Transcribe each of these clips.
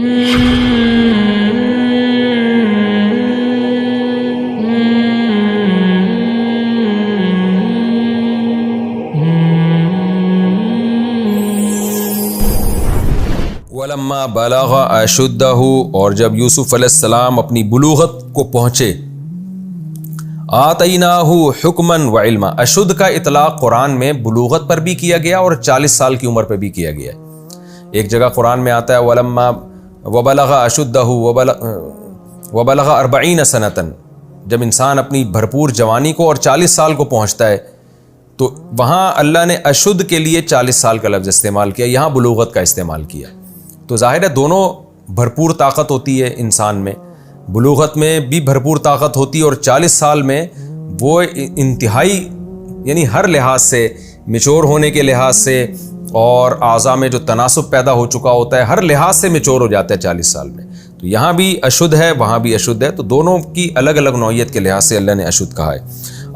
وَلَمَّا بَلَغَ أَشُدَّهُ، اور جب یوسف علیہ السلام اپنی بلوغت کو پہنچے، آتَيْنَاهُ حُكْمًا وَعِلْمًا، اشد کا اطلاق قرآن میں بلوغت پر بھی کیا گیا اور 40 سال کی عمر پہ بھی کیا گیا ہے۔ ایک جگہ قرآن میں آتا ہے وَلَمَّا وَبَلَغَ أَشُدَّهُ وَبَلَغَ 40 سَنَةً، جب انسان اپنی بھرپور جوانی کو اور 40 سال کو پہنچتا ہے تو وہاں اللہ نے اشد کے لیے 40 سال کا لفظ استعمال کیا، یہاں بلوغت کا استعمال کیا۔ تو ظاہر ہے دونوں بھرپور طاقت ہوتی ہے انسان میں، بلوغت میں بھی بھرپور طاقت ہوتی ہے اور 40 سال میں وہ انتہائی یعنی ہر لحاظ سے میچور ہونے کے لحاظ سے اور اعضاء میں جو تناسب پیدا ہو چکا ہوتا ہے ہر لحاظ سے میچور ہو جاتا ہے 40 سال میں۔ تو یہاں بھی اشد ہے وہاں بھی اشد ہے، تو دونوں کی الگ الگ نوعیت کے لحاظ سے اللہ نے اشد کہا ہے۔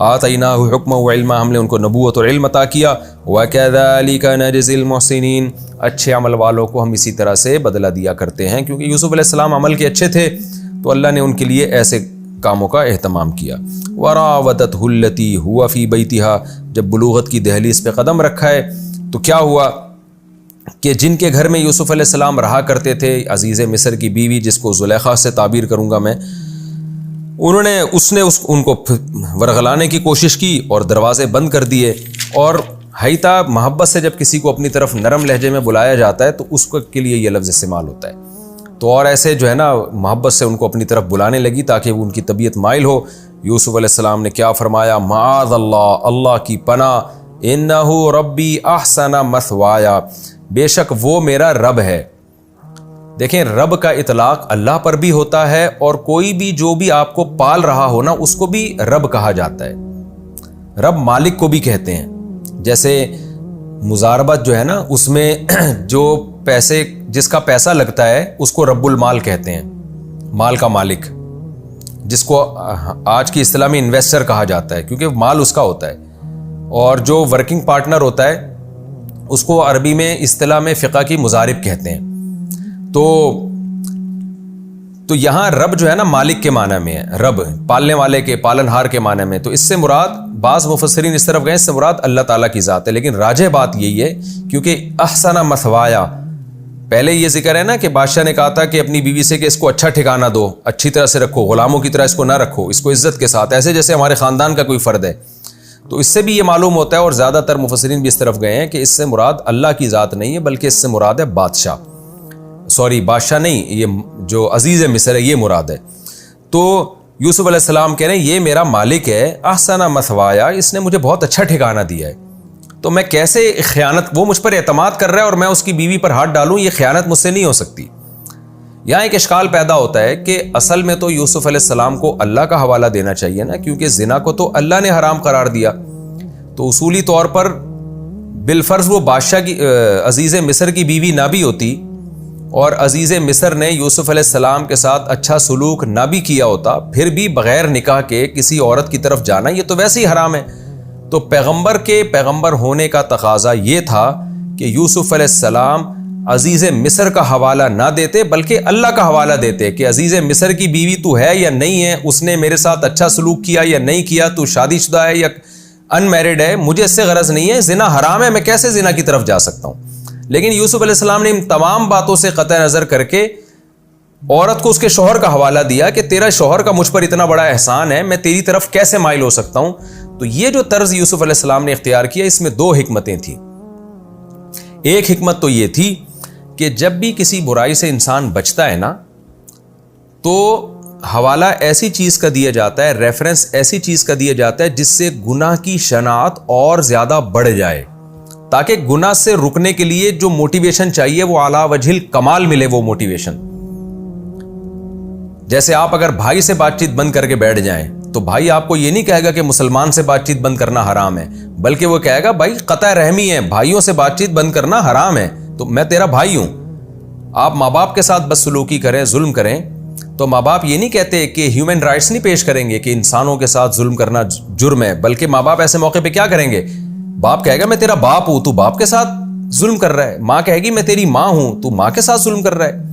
آتیناہ حکم و علما، ہم نے ان کو نبوت اور علم عطا کیا۔ وَكَذَلِكَ نَجْزِي الْمُحْسِنِينَ، اچھے عمل والوں کو ہم اسی طرح سے بدلہ دیا کرتے ہیں، کیونکہ یوسف علیہ السلام عمل کے اچھے تھے تو اللہ نے ان کے لیے ایسے کاموں کا اہتمام کیا۔ وَرَاوَدَتْهُ الَّتِي هُوَ فِي بَيْتِهَا، جب بلوغت کی دہلیز پہ قدم رکھا ہے تو کیا ہوا کہ جن کے گھر میں یوسف علیہ السلام رہا کرتے تھے، عزیز مصر کی بیوی جس کو زلیخا سے تعبیر کروں گا میں، اس نے ان کو ورغلانے کی کوشش کی اور دروازے بند کر دیے۔ اور حیتا محبت سے جب کسی کو اپنی طرف نرم لہجے میں بلایا جاتا ہے تو اس کے لیے یہ لفظ استعمال ہوتا ہے۔ تو اور ایسے جو ہے نا محبت سے ان کو اپنی طرف بلانے لگی تاکہ وہ ان کی طبیعت مائل ہو۔ یوسف علیہ السلام نے کیا فرمایا؟ معاذ اللہ، اللہ کی پناہ، انہ ربی احسن مثوایا، بے شک وہ میرا رب ہے۔ دیکھیں رب کا اطلاق اللہ پر بھی ہوتا ہے اور کوئی بھی جو بھی آپ کو پال رہا ہو نا اس کو بھی رب کہا جاتا ہے۔ رب مالک کو بھی کہتے ہیں، جیسے مزاربت جو ہے نا اس میں جو پیسے جس کا پیسہ لگتا ہے اس کو رب المال کہتے ہیں، مال کا مالک، جس کو آج کی اصطلاح میں انویسٹر کہا جاتا ہے کیونکہ مال اس کا ہوتا ہے۔ اور جو ورکنگ پارٹنر ہوتا ہے اس کو عربی میں اصطلاح میں فقہ کی مضارب کہتے ہیں۔ تو یہاں رب جو ہے نا مالک کے معنی میں ہے، رب پالنے والے کے، پالنہار کے معنی میں۔ تو اس سے مراد بعض مفسرین اس طرف گئے، اس سے مراد اللہ تعالیٰ کی ذات ہے، لیکن راجح بات یہی ہے کیونکہ احسن مثوایا، پہلے یہ ذکر ہے نا کہ بادشاہ نے کہا تھا کہ اپنی بیوی سے کہ اس کو اچھا ٹھکانہ دو، اچھی طرح سے رکھو، غلاموں کی طرح اس کو نہ رکھو، اس کو عزت کے ساتھ، ایسے جیسے ہمارے خاندان کا کوئی فرد ہے۔ تو اس سے بھی یہ معلوم ہوتا ہے اور زیادہ تر مفسرین بھی اس طرف گئے ہیں کہ اس سے مراد اللہ کی ذات نہیں ہے بلکہ اس سے مراد ہے بادشاہ، بادشاہ نہیں، یہ جو عزیز مصر ہے یہ مراد ہے۔ تو یوسف علیہ السلام کہہ رہے ہیں یہ میرا مالک ہے، احسن مثوایا، اس نے مجھے بہت اچھا ٹھکانہ دیا ہے، تو میں کیسے خیانت، وہ مجھ پر اعتماد کر رہا ہے اور میں اس کی بیوی پر ہاتھ ڈالوں، یہ خیانت مجھ سے نہیں ہو سکتی۔ یہاں ایک اشکال پیدا ہوتا ہے کہ اصل میں تو یوسف علیہ السلام کو اللہ کا حوالہ دینا چاہیے نا، کیونکہ زنا کو تو اللہ نے حرام قرار دیا، تو اصولی طور پر بالفرض وہ بادشاہ کی عزیز مصر کی بیوی نہ بھی ہوتی اور عزیز مصر نے یوسف علیہ السلام کے ساتھ اچھا سلوک نہ بھی کیا ہوتا، پھر بھی بغیر نکاح کے کسی عورت کی طرف جانا یہ تو ویسے ہی حرام ہے۔ تو پیغمبر کے پیغمبر ہونے کا تقاضا یہ تھا کہ یوسف علیہ السلام عزیز مصر کا حوالہ نہ دیتے بلکہ اللہ کا حوالہ دیتے کہ عزیز مصر کی بیوی تو ہے یا نہیں ہے، اس نے میرے ساتھ اچھا سلوک کیا یا نہیں کیا، تو شادی شدہ ہے یا ان میرڈ ہے، مجھے اس سے غرض نہیں ہے، زنا حرام ہے، میں کیسے زنا کی طرف جا سکتا ہوں۔ لیکن یوسف علیہ السلام نے ان تمام باتوں سے قطع نظر کر کے عورت کو اس کے شوہر کا حوالہ دیا کہ تیرا شوہر کا مجھ پر اتنا بڑا احسان ہے، میں تیری طرف کیسے مائل ہو سکتا ہوں۔ تو یہ جو طرز یوسف علیہ السلام نے اختیار کیا اس میں دو حکمتیں تھیں۔ ایک حکمت تو یہ تھی کہ جب بھی کسی برائی سے انسان بچتا ہے نا تو حوالہ ایسی چیز کا دیا جاتا ہے، ریفرنس ایسی چیز کا دیا جاتا ہے جس سے گناہ کی شناعت اور زیادہ بڑھ جائے، تاکہ گناہ سے رکنے کے لیے جو موٹیویشن چاہیے وہ اعلیٰ وجہ الکمال ملے۔ وہ موٹیویشن جیسے آپ اگر بھائی سے بات چیت بند کر کے بیٹھ جائیں تو بھائی آپ کو یہ نہیں کہے گا کہ مسلمان سے بات چیت بند کرنا حرام ہے، بلکہ وہ کہے گا بھائی قطع رحمی ہے، بھائیوں سے بات چیت بند کرنا حرام ہے، تو میں تیرا بھائی ہوں۔ آپ ماں باپ کے ساتھ بد سلوکی کریں، ظلم کریں، تو ماں باپ یہ نہیں کہتے کہ ہیومن رائٹس نہیں پیش کریں گے کہ انسانوں کے ساتھ ظلم کرنا جرم ہے، بلکہ ماں باپ ایسے موقع پہ کیا کریں گے؟ باپ کہے گا میں تیرا باپ ہوں، تو باپ کے ساتھ ظلم کر رہا ہے، ماں کہے گی میں تیری ماں ہوں، تو ماں کے ساتھ ظلم کر رہا ہے۔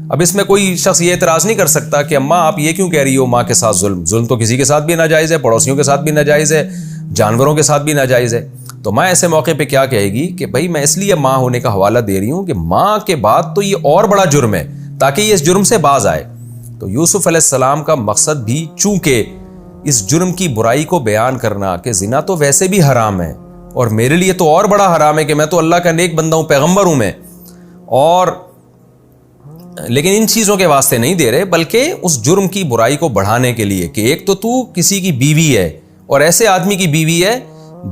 اب اس میں کوئی شخص یہ اعتراض نہیں کر سکتا کہ اماں آپ یہ کیوں کہہ رہی ہو ماں کے ساتھ ظلم تو کسی کے ساتھ بھی ناجائز ہے، پڑوسیوں کے ساتھ بھی ناجائز ہے، جانوروں کے ساتھ بھی ناجائز ہے۔ تو ماں ایسے موقع پہ کیا کہے گی کہ بھائی میں اس لیے ماں ہونے کا حوالہ دے رہی ہوں کہ ماں کے بعد تو یہ اور بڑا جرم ہے، تاکہ یہ اس جرم سے باز آئے۔ تو یوسف علیہ السلام کا مقصد بھی چونکہ اس جرم کی برائی کو بیان کرنا کہ زنا تو ویسے بھی حرام ہے اور میرے لیے تو اور بڑا حرام ہے کہ میں تو اللہ کا نیک بندہ ہوں، پیغمبر ہوں میں، اور لیکن ان چیزوں کے واسطے نہیں دے رہے، بلکہ اس جرم کی برائی کو بڑھانے کے لیے کہ ایک تو کسی کی بیوی ہے اور ایسے آدمی کی بیوی ہے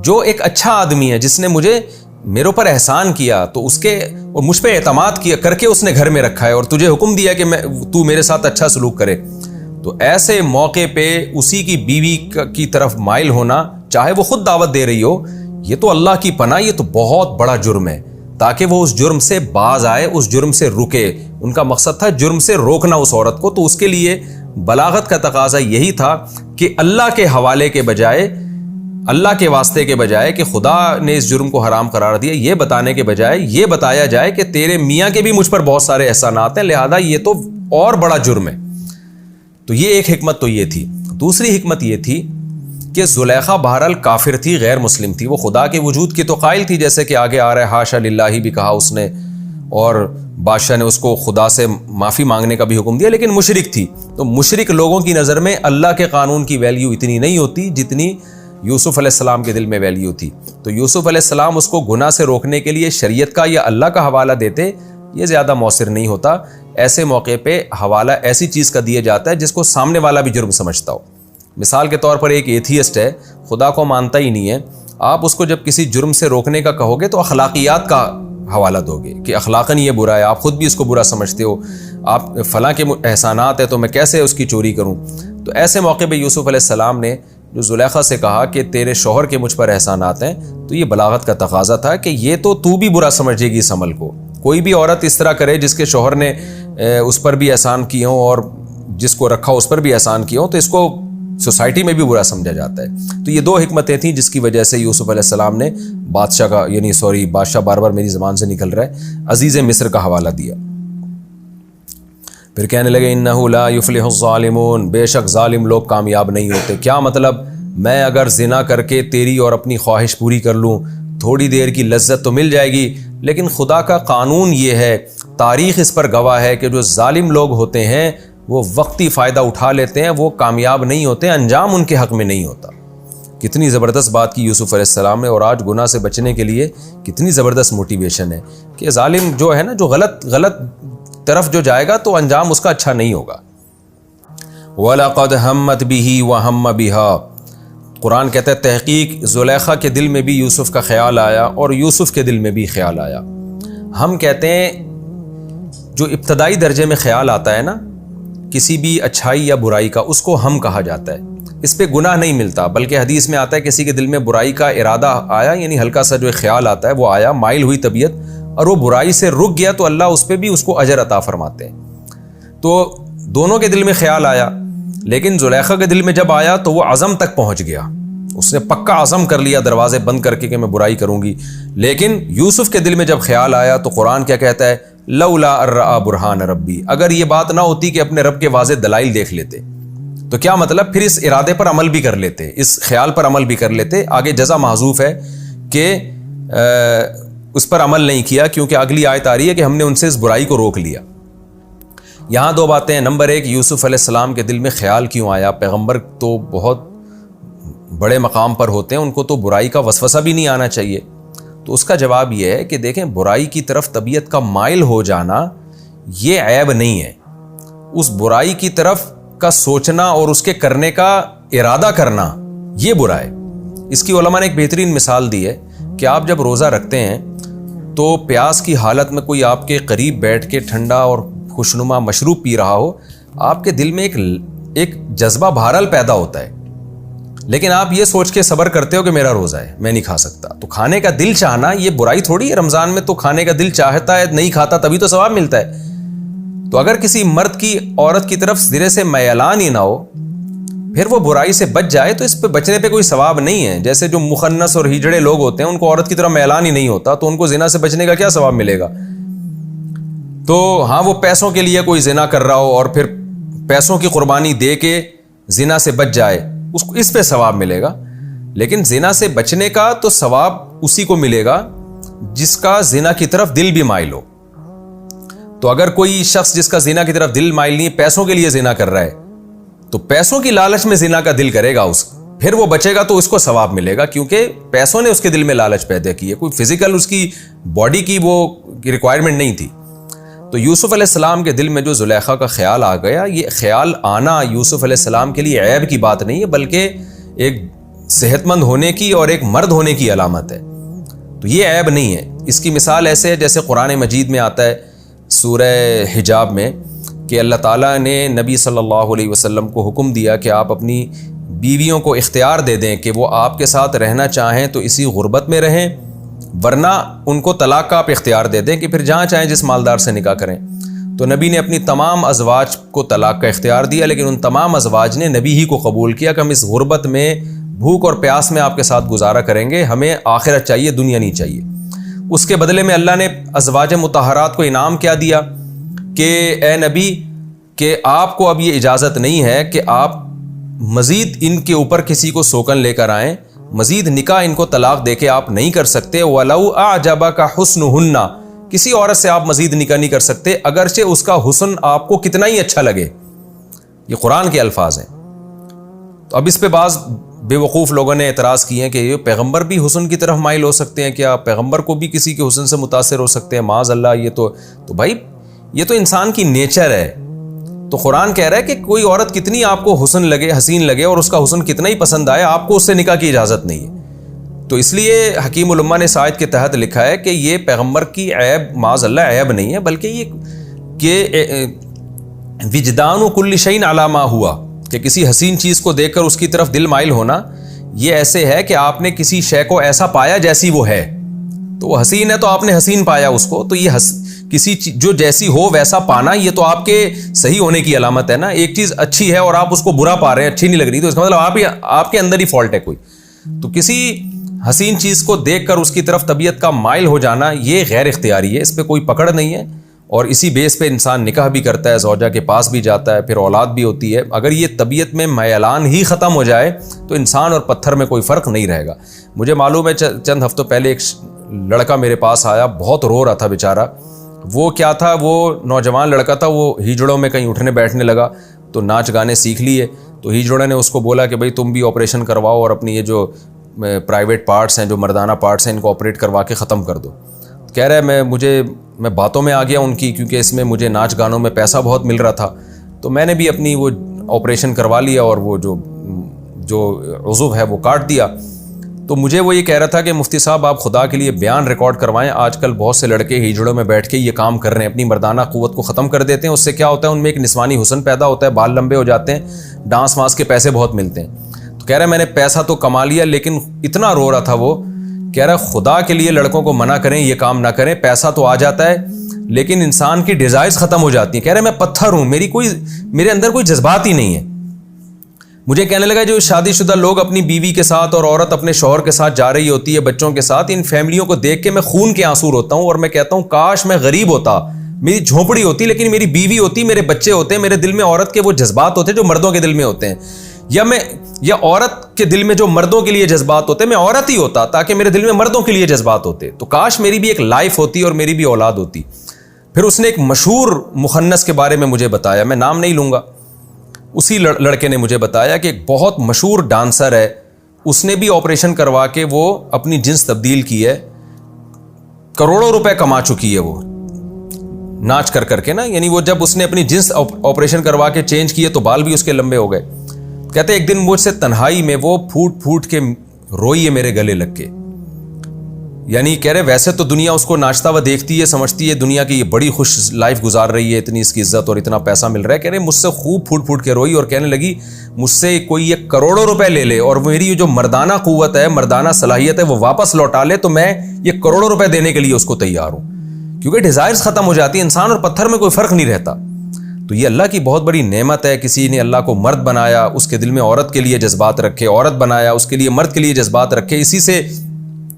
جو ایک اچھا آدمی ہے، جس نے میرے اوپر احسان کیا تو اس کے اور مجھ پہ اعتماد کیا کر کے اس نے گھر میں رکھا ہے اور تجھے حکم دیا کہ تو میرے ساتھ اچھا سلوک کرے۔ تو ایسے موقع پہ اسی کی بیوی کی طرف مائل ہونا، چاہے وہ خود دعوت دے رہی ہو، یہ تو اللہ کی پناہ، یہ تو بہت بڑا جرم ہے، تاکہ وہ اس جرم سے باز آئے، اس جرم سے رکے۔ ان کا مقصد تھا جرم سے روکنا اس عورت کو، تو اس کے لیے بلاغت کا تقاضا یہی تھا کہ اللہ کے حوالے کے بجائے، اللہ کے واسطے کے بجائے کہ خدا نے اس جرم کو حرام قرار دیا، یہ بتانے کے بجائے یہ بتایا جائے کہ تیرے میاں کے بھی مجھ پر بہت سارے احسانات ہیں، لہذا یہ تو اور بڑا جرم ہے۔ تو یہ ایک حکمت تو یہ تھی۔ دوسری حکمت یہ تھی کہ زلیخا بہرحال کافر تھی، غیر مسلم تھی، وہ خدا کے وجود کی تو قائل تھی، جیسے کہ آگے آ رہا ہے حاشا للہ بھی کہا اس نے، اور بادشاہ نے اس کو خدا سے معافی مانگنے کا بھی حکم دیا، لیکن مشرک تھی۔ تو مشرک لوگوں کی نظر میں اللہ کے قانون کی ویلیو اتنی نہیں ہوتی جتنی یوسف علیہ السلام کے دل میں ویلیو تھی۔ تو یوسف علیہ السلام اس کو گناہ سے روکنے کے لیے شریعت کا یا اللہ کا حوالہ دیتے، یہ زیادہ مؤثر نہیں ہوتا۔ ایسے موقع پہ حوالہ ایسی چیز کا دیا جاتا ہے جس کو سامنے والا بھی جرم سمجھتا ہو۔ مثال کے طور پر ایک ایتھیسٹ ہے، خدا کو مانتا ہی نہیں ہے، آپ اس کو جب کسی جرم سے روکنے کا کہو گے تو اخلاقیات کا حوالہ دو گے کہ اخلاقاً یہ برا ہے، آپ خود بھی اس کو برا سمجھتے ہو، آپ فلاں کے احسانات ہیں تو میں کیسے اس کی چوری کروں۔ تو ایسے موقع پہ یوسف علیہ السلام نے جو زلیخا سے کہا کہ تیرے شوہر کے مجھ پر احسانات ہیں، تو یہ بلاغت کا تقاضا تھا کہ یہ تو بھی برا سمجھے گی اس عمل کو۔ کوئی بھی عورت اس طرح کرے جس کے شوہر نے اس پر بھی احسان کیے ہوں اور جس کو رکھا اس پر بھی احسان کیے ہوں، تو اس کو سوسائٹی میں بھی برا سمجھا جاتا ہے۔ تو یہ دو حکمتیں تھیں جس کی وجہ سے یوسف علیہ السلام نے بادشاہ بار بار میری زبان سے نکل رہا ہے، عزیز مصر کا حوالہ دیا۔ پھر کہنے لگے انہ لا یفلح الظالمون، بے شک ظالم لوگ کامیاب نہیں ہوتے۔ کیا مطلب؟ میں اگر زنا کر کے تیری اور اپنی خواہش پوری کر لوں، تھوڑی دیر کی لذت تو مل جائے گی، لیکن خدا کا قانون یہ ہے، تاریخ اس پر گواہ ہے کہ جو ظالم لوگ ہوتے ہیں وہ وقتی فائدہ اٹھا لیتے ہیں، وہ کامیاب نہیں ہوتے، انجام ان کے حق میں نہیں ہوتا۔ کتنی زبردست بات کی یوسف علیہ السلام نے، اور آج گناہ سے بچنے کے لیے کتنی زبردست موٹیویشن ہے کہ ظالم جو ہے نا، جو غلط طرف جو جائے گا تو انجام اس کا اچھا نہیں ہوگا۔ وَلَقَدْ هَمَّتْ بِهِ وَهَمَّ بِهَا، قرآن کہتا ہے تحقیق زلیخا کے دل میں بھی یوسف کا خیال آیا اور یوسف کے دل میں بھی خیال آیا۔ ہم کہتے ہیں جو ابتدائی درجے میں خیال آتا ہے نا کسی بھی اچھائی یا برائی کا، اس کو ہم کہا جاتا ہے، اس پہ گناہ نہیں ملتا، بلکہ حدیث میں آتا ہے کسی کے دل میں برائی کا ارادہ آیا، یعنی ہلکا سا جو خیال آتا ہے وہ آیا، مائل ہوئی طبیعت اور وہ برائی سے رک گیا تو اللہ اس پہ بھی اس کو اجر عطا فرماتے ہیں۔ تو دونوں کے دل میں خیال آیا، لیکن زلیخا کے دل میں جب آیا تو وہ عزم تک پہنچ گیا، اس نے پکا عزم کر لیا دروازے بند کر کے کہ میں برائی کروں گی۔ لیکن یوسف کے دل میں جب خیال آیا تو قرآن کیا کہتا ہے؟ لولا ارآ برہان ربی، اگر یہ بات نہ ہوتی کہ اپنے رب کے واضح دلائل دیکھ لیتے تو کیا مطلب؟ پھر اس ارادے پر عمل بھی کر لیتے، اس خیال پر عمل بھی کر لیتے۔ آگے جزا محذوف ہے کہ اس پر عمل نہیں کیا، کیونکہ اگلی آیت آ رہی ہے کہ ہم نے ان سے اس برائی کو روک لیا۔ یہاں دو باتیں ہیں، نمبر ایک، یوسف علیہ السلام کے دل میں خیال کیوں آیا؟ پیغمبر تو بہت بڑے مقام پر ہوتے ہیں، ان کو تو برائی کا وسوسہ بھی نہیں آنا چاہیے۔ تو اس کا جواب یہ ہے کہ دیکھیں، برائی کی طرف طبیعت کا مائل ہو جانا یہ عیب نہیں ہے، اس برائی کی طرف کا سوچنا اور اس کے کرنے کا ارادہ کرنا یہ برا ہے۔ اس کی علماء نے ایک بہترین مثال دی ہے کہ آپ جب روزہ رکھتے ہیں تو پیاس کی حالت میں کوئی آپ کے قریب بیٹھ کے ٹھنڈا اور خوشنما مشروب پی رہا ہو، آپ کے دل میں ایک جذبہ بہرحال پیدا ہوتا ہے، لیکن آپ یہ سوچ کے صبر کرتے ہو کہ میرا روزہ ہے، میں نہیں کھا سکتا۔ تو کھانے کا دل چاہنا یہ برائی تھوڑی ہے، رمضان میں تو کھانے کا دل چاہتا ہے، نہیں کھاتا تبھی تو ثواب ملتا ہے۔ تو اگر کسی مرد کی عورت کی طرف سرے سے میلان ہی نہ ہو، پھر وہ برائی سے بچ جائے تو اس پہ بچنے پہ کوئی ثواب نہیں ہے۔ جیسے جو مخنث اور ہجڑے لوگ ہوتے ہیں ان کو عورت کی طرف میلان ہی نہیں ہوتا، تو ان کو زنا سے بچنے کا کیا ثواب ملے گا؟ تو ہاں وہ پیسوں کے لیے کوئی زنا کر رہا ہو اور پھر پیسوں کی قربانی دے کے زنا سے بچ جائے، اس پہ ثواب ملے گا، لیکن زنا سے بچنے کا تو ثواب اسی کو ملے گا جس کا زنا کی طرف دل بھی مائل ہو۔ تو اگر کوئی شخص جس کا زنا کی طرف دل مائل نہیں، پیسوں کے لیے زنا کر رہا ہے، تو پیسوں کی لالچ میں زنا کا دل کرے گا، پھر وہ بچے گا تو اس کو ثواب ملے گا، کیونکہ پیسوں نے اس کے دل میں لالچ پیدا کی ہے، کوئی فزیکل اس کی باڈی کی وہ ریکوائرمنٹ نہیں تھی۔ تو یوسف علیہ السلام کے دل میں جو زلیخا کا خیال آ گیا، یہ خیال آنا یوسف علیہ السلام کے لیے عیب کی بات نہیں ہے، بلکہ ایک صحت مند ہونے کی اور ایک مرد ہونے کی علامت ہے۔ تو یہ عیب نہیں ہے۔ اس کی مثال ایسے ہے جیسے قرآن مجید میں آتا ہے سورہ حجاب میں کہ اللہ تعالیٰ نے نبی صلی اللہ علیہ وسلم کو حکم دیا کہ آپ اپنی بیویوں کو اختیار دے دیں کہ وہ آپ کے ساتھ رہنا چاہیں تو اسی غربت میں رہیں، ورنہ ان کو طلاق کا آپ اختیار دے دیں کہ پھر جہاں چاہیں جس مالدار سے نکاح کریں۔ تو نبی نے اپنی تمام ازواج کو طلاق کا اختیار دیا، لیکن ان تمام ازواج نے نبی ہی کو قبول کیا کہ ہم اس غربت میں بھوک اور پیاس میں آپ کے ساتھ گزارا کریں گے، ہمیں آخرت چاہیے، دنیا نہیں چاہیے۔ اس کے بدلے میں اللہ نے ازواج مطہرات کو انعام کیا دیا کہ اے نبی کہ آپ کو اب یہ اجازت نہیں ہے کہ آپ مزید ان کے اوپر کسی کو سوکن لے کر آئیں، مزید نکاح ان کو طلاق دے کے آپ نہیں کر سکتے۔ وَلَوْ أَعْجَبَكَ حُسْنُهُنَّ، کسی عورت سے آپ مزید نکاح نہیں کر سکتے اگرچہ اس کا حسن آپ کو کتنا ہی اچھا لگے۔ یہ قرآن کے الفاظ ہیں۔ تو اب اس پہ بعض بے وقوف لوگوں نے اعتراض کیے ہیں کہ یہ پیغمبر بھی حسن کی طرف مائل ہو سکتے ہیں کیا؟ پیغمبر کو بھی کسی کے حسن سے متاثر ہو سکتے ہیں؟ معاذ اللہ، یہ تو بھائی یہ تو انسان کی نیچر ہے۔ تو قرآن کہہ رہا ہے کہ کوئی عورت کتنی آپ کو حسن لگے، حسین لگے، اور اس کا حسن کتنا ہی پسند آئے، آپ کو اس سے نکاح کی اجازت نہیں ہے۔ تو اس لیے حکیم الامہ نے اس آیت کے تحت لکھا ہے کہ یہ پیغمبر کی عیب معاذ اللہ عیب نہیں ہے، بلکہ یہ کہ وجدان کل شیء علی ما ہوا، کہ کسی حسین چیز کو دیکھ کر اس کی طرف دل مائل ہونا یہ ایسے ہے کہ آپ نے کسی شے کو ایسا پایا جیسی وہ ہے، تو وہ حسین ہے تو آپ نے حسین پایا اس کو، تو یہ کسی جو جیسی ہو ویسا پانا یہ تو آپ کے صحیح ہونے کی علامت ہے نا۔ ایک چیز اچھی ہے اور آپ اس کو برا پا رہے ہیں، اچھی نہیں لگ رہی، تو اس کا مطلب آپ کے اندر ہی فالٹ ہے کوئی۔ تو کسی حسین چیز کو دیکھ کر اس کی طرف طبیعت کا مائل ہو جانا یہ غیر اختیاری ہے، اس پہ کوئی پکڑ نہیں ہے، اور اسی بیس پہ انسان نکاح بھی کرتا ہے، زوجہ کے پاس بھی جاتا ہے، پھر اولاد بھی ہوتی ہے۔ اگر یہ طبیعت میں میلان ہی ختم ہو جائے تو انسان اور پتھر میں کوئی فرق نہیں رہے گا۔ مجھے معلوم ہے چند ہفتوں پہلے ایک لڑکا میرے پاس آیا، بہت رو رہا تھا بیچارہ۔ وہ کیا تھا، وہ نوجوان لڑکا تھا، وہ ہیجڑوں میں کہیں اٹھنے بیٹھنے لگا تو ناچ گانے سیکھ لیے، تو ہیجڑوں نے اس کو بولا کہ بھائی تم بھی آپریشن کرواؤ اور اپنی یہ جو پرائیویٹ پارٹس ہیں، جو مردانہ پارٹس ہیں، ان کو آپریٹ کروا کے ختم کر دو۔ کہہ رہا ہے میں باتوں میں آ گیا ان کی، کیونکہ اس میں مجھے ناچ گانوں میں پیسہ بہت مل رہا تھا، تو میں نے بھی اپنی وہ آپریشن کروا لیا اور وہ جو عضو ہے وہ کاٹ دیا۔ تو مجھے وہ یہ کہہ رہا تھا کہ مفتی صاحب آپ خدا کے لیے بیان ریکارڈ کروائیں، آج کل بہت سے لڑکے ہیجڑوں میں بیٹھ کے یہ کام کر رہے ہیں، اپنی مردانہ قوت کو ختم کر دیتے ہیں، اس سے کیا ہوتا ہے ان میں ایک نسوانی حسن پیدا ہوتا ہے، بال لمبے ہو جاتے ہیں، ڈانس وانس کے پیسے بہت ملتے ہیں۔ تو کہہ رہا ہے میں نے پیسہ تو کما لیا، لیکن اتنا رو رہا تھا وہ، کہہ رہا ہے خدا کے لیے لڑکوں کو منع کریں یہ کام نہ کریں، پیسہ تو آ جاتا ہے لیکن انسان کی ڈیزائرز ختم ہو جاتی ہیں۔ کہہ رہے میں پتھر ہوں، میرے اندر کوئی جذبات ہی نہیں ہے۔ مجھے کہنے لگا جو شادی شدہ لوگ اپنی بیوی کے ساتھ اور عورت اپنے شوہر کے ساتھ جا رہی ہوتی ہے بچوں کے ساتھ، ان فیملیوں کو دیکھ کے میں خون کے آنسو روتا ہوں، اور میں کہتا ہوں کاش میں غریب ہوتا، میری جھونپڑی ہوتی لیکن میری بیوی ہوتی، میرے بچے ہوتے، میرے دل میں عورت کے وہ جذبات ہوتے جو مردوں کے دل میں ہوتے ہیں، یا عورت کے دل میں جو مردوں کے لیے جذبات ہوتے میں عورت ہی ہوتا تاکہ میرے دل میں مردوں کے لیے جذبات ہوتے۔ تو کاش میری بھی ایک لائف ہوتی اور میری بھی اولاد ہوتی۔ پھر اس نے ایک مشہور مخنث کے بارے میں مجھے بتایا، میں نام نہیں لوں گا، اسی لڑکے نے مجھے بتایا کہ ایک بہت مشہور ڈانسر ہے، اس نے بھی آپریشن کروا کے وہ اپنی جنس تبدیل کی ہے، کروڑوں روپے کما چکی ہے وہ ناچ کر کے نا، یعنی وہ جب اس نے اپنی جنس آپریشن کروا کے چینج کیے تو بال بھی اس کے لمبے ہو گئے۔ کہتے ایک دن مجھ سے تنہائی میں وہ پھوٹ کے روئی ہے میرے گلے لگ کے، یعنی کہہ رہے ویسے تو دنیا اس کو ناچتا ہوا دیکھتی ہے، سمجھتی ہے دنیا کی یہ بڑی خوش لائف گزار رہی ہے، اتنی اس کی عزت اور اتنا پیسہ مل رہا ہے، کہہ رہے مجھ سے خوب پھوٹ کے روئی اور کہنے لگی مجھ سے کوئی یہ کروڑوں روپے لے لے اور میری جو مردانہ قوت ہے، مردانہ صلاحیت ہے وہ واپس لوٹا لے تو میں یہ کروڑوں روپے دینے کے لیے اس کو تیار ہوں، کیونکہ ڈیزائرز ختم ہو جاتی ہیں، انسان اور پتھر میں کوئی فرق نہیں رہتا۔ تو یہ اللہ کی بہت بڑی نعمت ہے، کسی نے اللہ کو مرد بنایا، اس کے دل میں عورت کے لیے جذبات رکھے، عورت بنایا اس کے لیے مرد کے لیے جذبات رکھے، اسی سے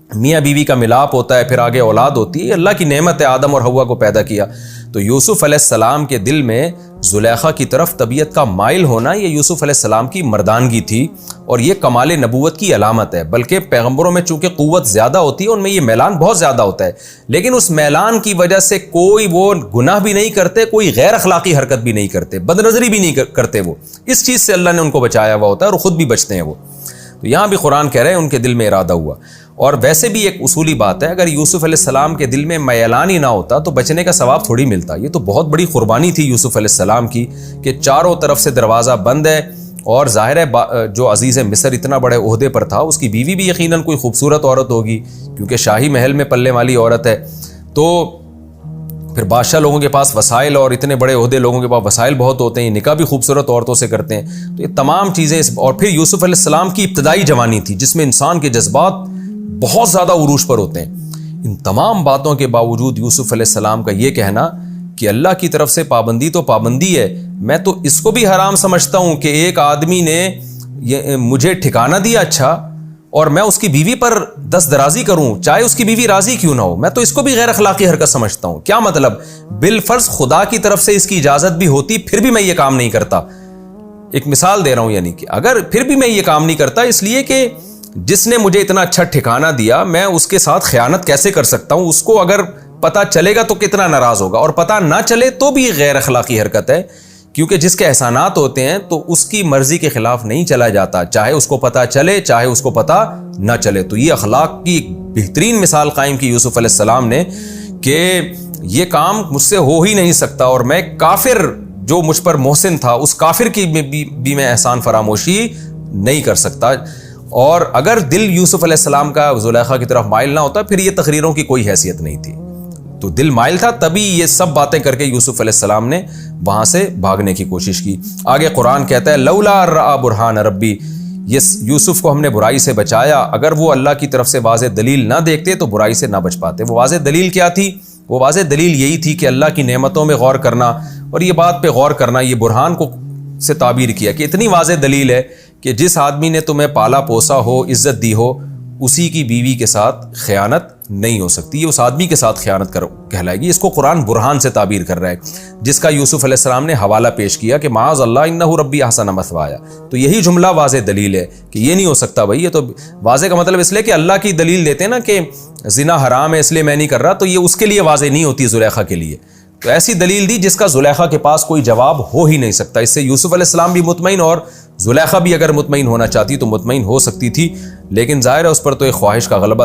میاں بیوی کا ملاپ ہوتا ہے، پھر آگے اولاد ہوتی ہے، یہ اللہ کی نعمت ہے، آدم اور حوا کو پیدا کیا۔ تو یوسف علیہ السلام کے دل میں زلیخا کی طرف طبیعت کا مائل ہونا یہ یوسف علیہ السلام کی مردانگی تھی، اور یہ کمال نبوت کی علامت ہے۔ بلکہ پیغمبروں میں چونکہ قوت زیادہ ہوتی ہے، ان میں یہ میلان بہت زیادہ ہوتا ہے، لیکن اس میلان کی وجہ سے کوئی وہ گناہ بھی نہیں کرتے، کوئی غیر اخلاقی حرکت بھی نہیں کرتے، بد نظری بھی نہیں کرتے۔ وہ اس چیز سے اللہ نے ان کو بچایا ہوا ہوتا ہے، اور خود بھی بچتے ہیں وہ۔ تو یہاں بھی قرآن کہہ رہے ہیں ان کے دل میں ارادہ ہوا۔ اور ویسے بھی ایک اصولی بات ہے، اگر یوسف علیہ السلام کے دل میں میلان ہی نہ ہوتا تو بچنے کا ثواب تھوڑی ملتا۔ یہ تو بہت بڑی قربانی تھی یوسف علیہ السلام کی کہ چاروں طرف سے دروازہ بند ہے، اور ظاہر ہے جو عزیز مصر اتنا بڑے عہدے پر تھا، اس کی بیوی بھی یقیناً کوئی خوبصورت عورت ہوگی، کیونکہ شاہی محل میں پلنے والی عورت ہے۔ تو پھر بادشاہ لوگوں کے پاس وسائل، اور اتنے بڑے عہدے لوگوں کے پاس وسائل بہت ہوتے ہیں، نکاح بھی خوبصورت عورتوں سے کرتے ہیں۔ تو یہ تمام چیزیں اور پھر یوسف علیہ السلام کی ابتدائی جوانی تھی جس میں انسان کے جذبات بہت زیادہ عروج پر ہوتے ہیں۔ ان تمام باتوں کے باوجود یوسف علیہ السلام کا یہ کہنا کہ اللہ کی طرف سے پابندی تو پابندی ہے، میں تو اس کو بھی حرام سمجھتا ہوں کہ ایک آدمی نے مجھے ٹھکانہ دیا اچھا، اور میں اس کی بیوی پر دست درازی کروں، چاہے اس کی بیوی راضی کیوں نہ ہو، میں تو اس کو بھی غیر اخلاقی حرکت سمجھتا ہوں۔ کیا مطلب؟ بالفرض خدا کی طرف سے اس کی اجازت بھی ہوتی، پھر بھی میں یہ کام نہیں کرتا۔ ایک مثال دے رہا ہوں، یعنی کہ اگر پھر بھی میں یہ کام نہیں کرتا، اس لیے کہ جس نے مجھے اتنا اچھا ٹھکانہ دیا، میں اس کے ساتھ خیانت کیسے کر سکتا ہوں؟ اس کو اگر پتہ چلے گا تو کتنا ناراض ہوگا، اور پتہ نہ چلے تو بھی غیر اخلاقی حرکت ہے، کیونکہ جس کے احسانات ہوتے ہیں تو اس کی مرضی کے خلاف نہیں چلا جاتا، چاہے اس کو پتہ چلے چاہے اس کو پتہ نہ چلے۔ تو یہ اخلاق کی ایک بہترین مثال قائم کی یوسف علیہ السلام نے کہ یہ کام مجھ سے ہو ہی نہیں سکتا، اور میں کافر جو مجھ پر محسن تھا اس کافر کی بھی میں احسان فراموشی نہیں کر سکتا۔ اور اگر دل یوسف علیہ السلام کا زلیخا کی طرف مائل نہ ہوتا پھر یہ تقریروں کی کوئی حیثیت نہیں تھی۔ تو دل مائل تھا، تبھی یہ سب باتیں کر کے یوسف علیہ السلام نے وہاں سے بھاگنے کی کوشش کی۔ آگے قرآن کہتا ہے لولا رأى برہان ربی، یوسف کو ہم نے برائی سے بچایا، اگر وہ اللہ کی طرف سے واضح دلیل نہ دیکھتے تو برائی سے نہ بچ پاتے۔ وہ واضح دلیل کیا تھی؟ وہ واضح دلیل یہی تھی کہ اللہ کی نعمتوں میں غور کرنا، اور یہ بات پہ غور کرنا، یہ برہان کو سے تعبیر کیا کہ اتنی واضح دلیل ہے کہ جس آدمی نے تمہیں پالا پوسا ہو، عزت دی ہو، اسی کی بیوی کے ساتھ خیانت نہیں ہو سکتی، یہ اس آدمی کے ساتھ خیانت کہلائے گی۔ اس کو قرآن برہان سے تعبیر کر رہا ہے، جس کا یوسف علیہ السلام نے حوالہ پیش کیا کہ معاذ اللہ انہ ربی احسن مثوایا۔ تو یہی جملہ واضح دلیل ہے کہ یہ نہیں ہو سکتا بھائی۔ یہ تو واضح کا مطلب اس لیے کہ اللہ کی دلیل دیتے ہیں نا کہ زنا حرام ہے اس لیے میں نہیں کر رہا، تو یہ اس کے لیے واضح نہیں ہوتی، زلیخا کے لیے۔ تو ایسی دلیل دی جس کا زلیخا کے پاس کوئی جواب ہو ہی نہیں سکتا۔ اس سے یوسف علیہ السلام بھی مطمئن، اور زلیخا بھی اگر مطمئن ہونا چاہتی تو مطمئن ہو سکتی تھی، لیکن ظاہر ہے اس پر تو ایک خواہش کا غلبہ